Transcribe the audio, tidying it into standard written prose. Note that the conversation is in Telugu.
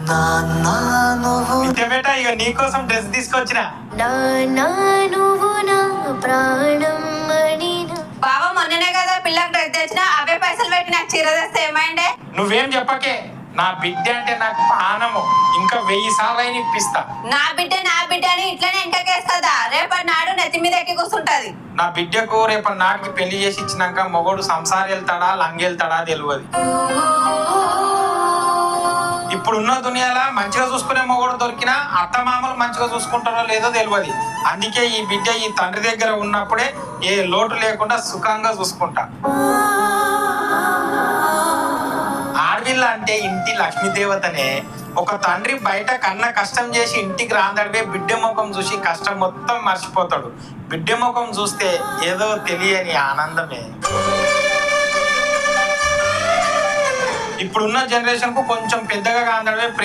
నాన్న నువ్వు బేటా ఇక నీకోసం డ్రెస్ తీసుకొచ్చిన. నాన్న నువ్వు నా ప్రాణం మణినా. బావ మొన్ననే కదా పిల్లకి డ్రెస్ తెచ్చిన, అవే పైసలు పెట్టి నాకు చీర తెస్తే ఏమైండే? నువ్వేం చెప్పకే, నా బిడ్డ అంటే నాకు ప్రాణము. ఇంకా 1000 సార్లు అయినా ఇప్పిస్తా. నా బిడ్డ అని ఇట్లనే ఇంటకేస్తుందా? రేపటి నాడు నెత్తి మీద ఎక్కి కూర్చుంటది. నా బిడ్డకు రేపటి నాటికి పెళ్లి చేసి ఇచ్చినాక మొగోడు సంసారం వెళ్తాడా లంగెళ్తాడా తెలియదు. ఇప్పుడున్న దునియాలా మంచిగా చూసుకునే మొగోడు దొరికినా అత్తమామలు మంచిగా చూసుకుంటారో లేదో తెలియదు. అందుకే ఈ బిడ్డ ఈ తండ్రి దగ్గర ఉన్నప్పుడే ఏ లోటు లేకుండా సుఖంగా చూసుకుంటా. ఆడపిల్ల అంటే ఇంటి లక్ష్మీదేవతనే. ఒక తండ్రి బయట కన్నా కష్టం చేసి ఇంటికి రాందడివే బిడ్డ ముఖం చూసి కష్టం మొత్తం మర్చిపోతాడు. బిడ్డ ముఖం చూస్తే ఏదో తెలియని ఆనందమే. ఇప్పుడున్న జనరేషన్ కు కొంచెం పెద్దగా కాందడివే ప్రేమ